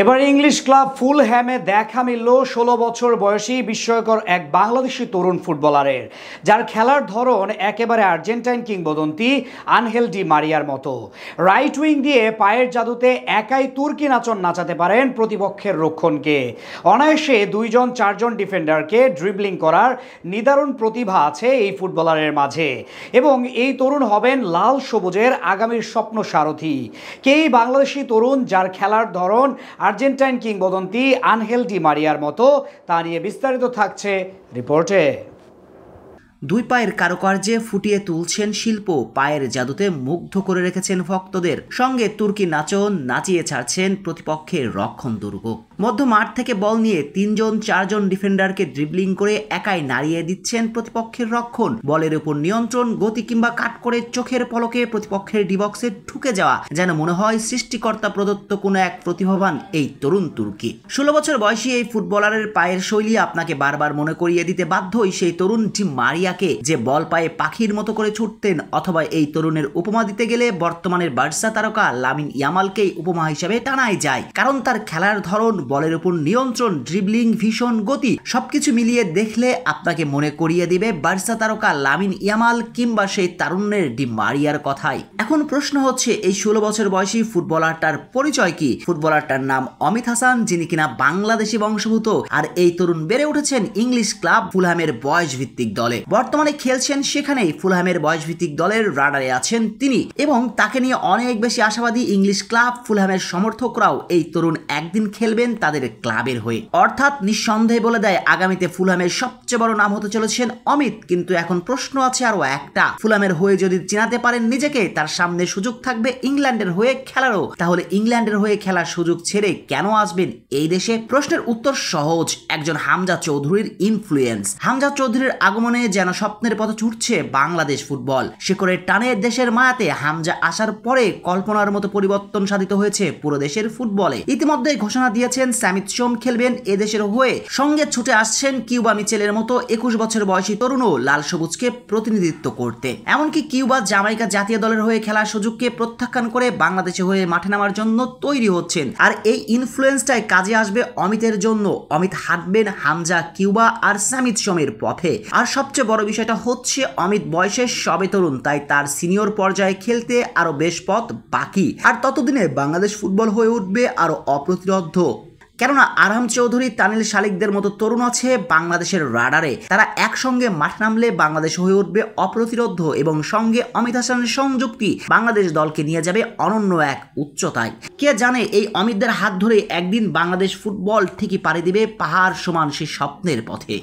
এবার English club ফুলহ্যামে দেখা মিলল ১৬ বছর বয়সী বিস্ময়কর এক বাংলাদেশি তরুণ ফুটবলারের, যার খেলার ধরন একেবারে আর্জেন্টাইন কিংবদন্তি আনহেল ডি মারিয়ার মতো। রাইট উইং দিয়ে পায়ের জাদুতে একাই তুর্কি নাচন নাচাতে পারেন প্রতিপক্ষের রক্ষণকে। অনায়াসে ২-৪জন ডিফেন্ডারকে ড্রিবলিং করার নিদারুণ প্রতিভা আছে এই ফুটবলারের মাঝে, এবং এই তরুণ হবেন লাল সবুজের আগামীর স্বপ্ন সারথি। কে এই বাংলাদেশি তরুণ যার খেলার ধরন আর্জেন্টাইন কিংবদন্তি আনহেল ডি মারিয়ার মতো, তা নিয়ে বিস্তারিত থাকছে রিপোর্টে। দুই পায়ের কারুকার্যে ফুটিয়ে তুলছেন শিল্প, পায়ের জাদুতে মুগ্ধ করে রেখেছেন ভক্তদের, সঙ্গে তুর্কি নাচন নাচিয়ে ছাড়ছেন প্রতিপক্ষের রক্ষণ দুর্গ। মধ্য মাঠ থেকে বল নিয়ে ৩-৪জন ডিফেন্ডারকে ড্রিবলিং করে একাই নাড়িয়ে দিচ্ছেন প্রতিপক্ষের রক্ষণ। বলের উপর নিয়ন্ত্রণ, গতি কিংবা কাট করে চোখের পলকে প্রতিপক্ষের ডিবক্সে ঢুকে যাওয়া, যেন মনে হয় সৃষ্টিকর্তা প্রদত্ত কোনো এক প্রতিভাবান এই তরুণ তুর্কি। ১৬ বছর বয়সী এই ফুটবলারের পায়ের শৈলী আপনাকে বারবার মনে করিয়ে দিতে বাধ্যই সেই তরুণ ডি মারিয়া, যে বল পায়ে পাখির মতো করে ছুটতেন। অথবা এই তরুণের উপমা দিতে গেলে বর্তমানের বার্সা তারকা লামিন ইয়ামালকেই উপমা হিসেবে টানাই যায়, কারণ তার খেলার ধরন, বলের উপর নিয়ন্ত্রণ, ড্রিবলিং, ভীষণ গতি সবকিছু মিলিয়ে দেখলে আপনাকে মনে করিয়ে দিবে বার্সা তারকা লামিন ইয়ামাল কিংবা সেই তারুণ্যের ডি মারিয়ার কথাই। এখন প্রশ্ন হচ্ছে, এই ১৬ বছর বয়সী ফুটবলারটার পরিচয় কি? ফুটবলারটার নাম অমিত হাসান, যিনি কিনা বাংলাদেশি বংশোদ্ভূত, আর এই তরুণ বেড়ে উঠেছেন ইংলিশ ক্লাব ফুলহ্যামের বয়স ভিত্তিক দলে। বর্তমানে খেলছেন সেখানেই। ফুলহ্যামের বয়সভিত্তিক দলের রাডারে আছেন তিনি, এবং তাকে নিয়ে অনেক বেশি আশাবাদী ইংলিশ ক্লাব ফুলহ্যামের সমর্থকরাও। এই তরুণ একদিন খেলবেন তাদের ক্লাবের হয়ে, অর্থাৎ নিঃসন্দেহে বলে দেয় আগামীতে ফুলহ্যামের সবচেয়ে বড় নাম হতে চলেছেন অমিত। কিন্তু এখন প্রশ্ন আছে আরো একটা, ফুলহ্যামের হয়ে যদি চিনাতে পারেন নিজেকে, তার সামনে সুযোগ থাকবে ইংল্যান্ডের হয়ে খেলারও। তাহলে ইংল্যান্ডের হয়ে খেলার সুযোগ ছেড়ে কেন আসবেন এই দেশে? প্রশ্নের উত্তর সহজ, একজন হামজা চৌধুরীর ইনফ্লুয়েন্স। হামজা চৌধুরীর আগমনে যেন স্বপ্নের পথে ছুটছে বাংলাদেশ ফুটবল। শিকড়ের টানে দেশের মায়াতে হামজা আসার পরে কল্পনার মতো পরিবর্তন সাধিত হয়েছে পুরো দেশের ফুটবলে। ইতিমধ্যে ঘোষণা দিয়েছেন সামিত সোম খেলবেন এদেশের হয়ে, সঙ্গে ছুটে আসছেন কিউবা মিচেলের মতো ২১ বছর বয়সী তরুণও লাল সবুজকে প্রতিনিধিত্ব করতে। এমনকি কিউবা জামাইকা জাতীয় দলের হয়ে খেলার সুযোগকে প্রত্যাখ্যান করে বাংলাদেশে হয়ে মাঠে নামার জন্য তৈরি হচ্ছেন। আর এই ইনফ্লুয়েন্সটাই কাজে আসবে অমিতের জন্য। অমিত হাঁটবেন হামজা, কিউবা আর সামিত সোমের পথে। আর সবচেয়ে বড় বিষয়টা হচ্ছে, অমিত বয়সে সবে তরুণ, তাই তার সিনিয়র পর্যায়ে খেলতে আরো বেশ পথ বাকি। আর ততদিনে বাংলাদেশ ফুটবল হয়ে উঠবে আরো অপ্রতিরোধ্য, কেননা আরহাম চৌধুরী, তানিল শালিকদের মতো তরুণ আছে বাংলাদেশের রাডারে। তারা একসঙ্গে মাঠ নামলে বাংলাদেশ হয়ে উঠবে অপ্রতিরোধ্য, এবং সঙ্গে অমিত হাসানের সংযুক্তি বাংলাদেশ দলকে নিয়ে যাবে অনন্য এক উচ্চতায়। কে জানে, এই অমিতদের হাত ধরে একদিন বাংলাদেশ ফুটবল ঠিকই পাড়ি দিবে পাহাড় সমান সেই স্বপ্নের পথে।